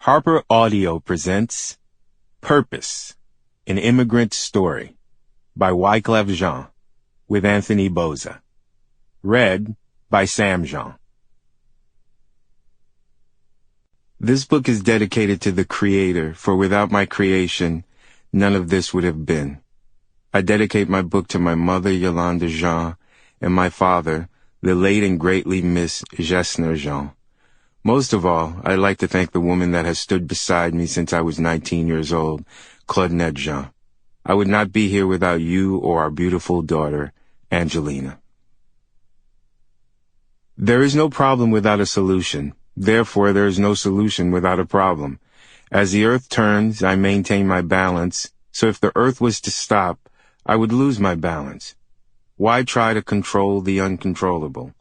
Harper Audio presents Purpose, an Immigrant Story by Wyclef Jean with Anthony Bozza. Read by Sam Jean. This book is dedicated to the Creator, for without my creation, none of this would have been. I dedicate my book to my mother, Yolanda Jean, and my father, the late and greatly missed Gessner Jean. Most of all, I'd like to thank the woman that has stood beside me since I was 19 years old, Claudette Jean. I would not be here without you or our beautiful daughter, Angelina. There is no problem without a solution. Therefore, there is no solution without a problem. As the earth turns, I maintain my balance, so if the earth was to stop, I would lose my balance. Why try to control the uncontrollable?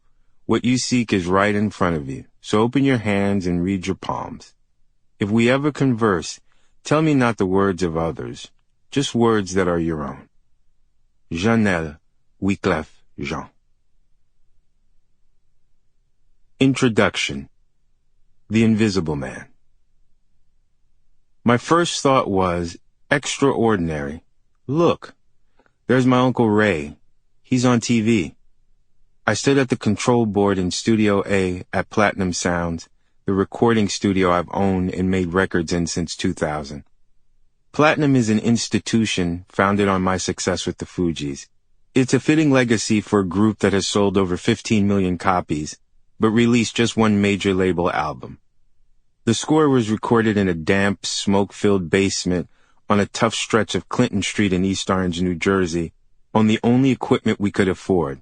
What you seek is right in front of you, so open your hands and read your palms. If we ever converse, tell me not the words of others, just words that are your own. Janelle Wyclef Jean. Introduction. The Invisible Man. My first thought was, extraordinary. Look, there's my Uncle Ray. He's on TV. I stood at the control board in Studio A at Platinum Sounds, the recording studio I've owned and made records in since 2000. Platinum is an institution founded on my success with the Fugees. It's a fitting legacy for a group that has sold over 15 million copies, but released just one major label album. The score was recorded in a damp, smoke-filled basement on a tough stretch of Clinton Street in East Orange, New Jersey, on the only equipment we could afford.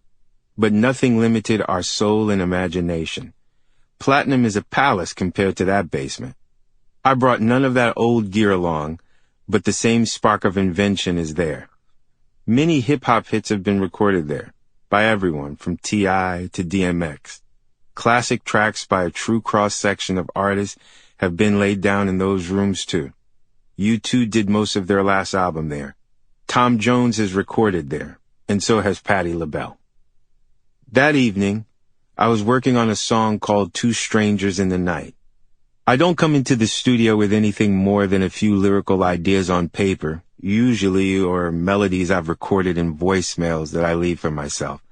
But nothing limited our soul and imagination. Platinum is a palace compared to that basement. I brought none of that old gear along, but the same spark of invention is there. Many hip-hop hits have been recorded there, by everyone from T.I. to DMX. Classic tracks by a true cross-section of artists have been laid down in those rooms too. U2 did most of their last album there. Tom Jones has recorded there, and so has Patti LaBelle. That evening, I was working on a song called Two Strangers in the Night. I don't come into the studio with anything more than a few lyrical ideas on paper, usually, or melodies I've recorded in voicemails that I leave for myself.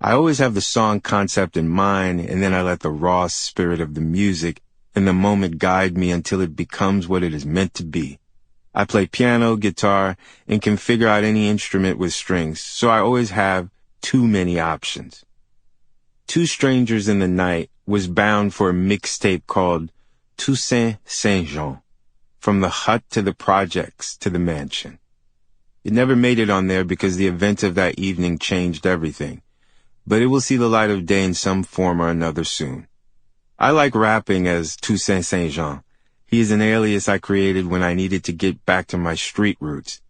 I always have the song concept in mind, and then I let the raw spirit of the music and the moment guide me until it becomes what it is meant to be. I play piano, guitar, and can figure out any instrument with strings, so I always have too many options. Two Strangers in the Night was bound for a mixtape called Toussaint Saint-Jean, from the hut to the projects to the mansion. It never made it on there because the events of that evening changed everything, but it will see the light of day in some form or another soon. I like rapping as Toussaint Saint-Jean. He is an alias I created when I needed to get back to my street roots.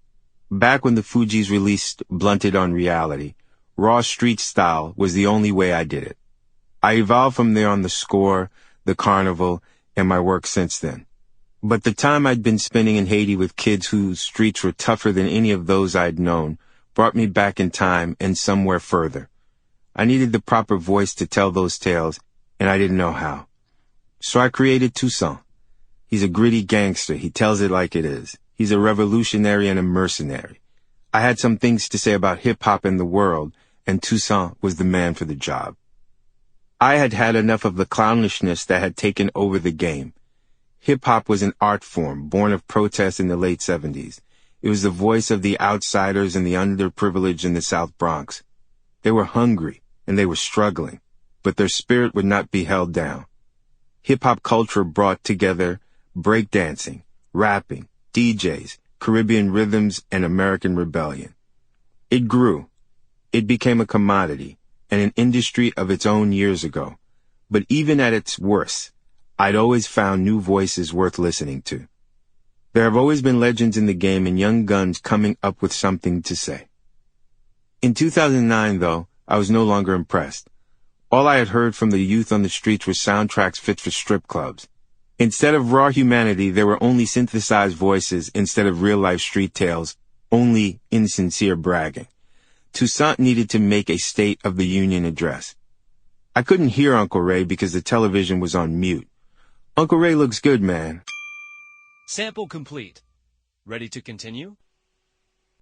Back when the Fugees released Blunted on Reality, raw street style was the only way I did it. I evolved from there on the score, the Carnival, and my work since then. But the time I'd been spending in Haiti with kids whose streets were tougher than any of those I'd known brought me back in time and somewhere further. I needed the proper voice to tell those tales, and I didn't know how. So I created Toussaint. He's a gritty gangster. He tells it like it is. He's a revolutionary and a mercenary. I had some things to say about hip-hop and the world, and Toussaint was the man for the job. I had had enough of the clownishness that had taken over the game. Hip-hop was an art form born of protest in the late 70s. It was the voice of the outsiders and the underprivileged in the South Bronx. They were hungry, and they were struggling, but their spirit would not be held down. Hip-hop culture brought together breakdancing, rapping, DJs, Caribbean rhythms, and American rebellion. It grew. It became a commodity and an industry of its own years ago. But even at its worst, I'd always found new voices worth listening to. There have always been legends in the game and young guns coming up with something to say. In 2009, though, I was no longer impressed. All I had heard from the youth on the streets were soundtracks fit for strip clubs. Instead of raw humanity, there were only synthesized voices instead of real-life street tales, only insincere bragging. Toussaint needed to make a State of the Union address. I couldn't hear Uncle Ray because the television was on mute. Uncle Ray looks good, man. Sample complete. Ready to continue?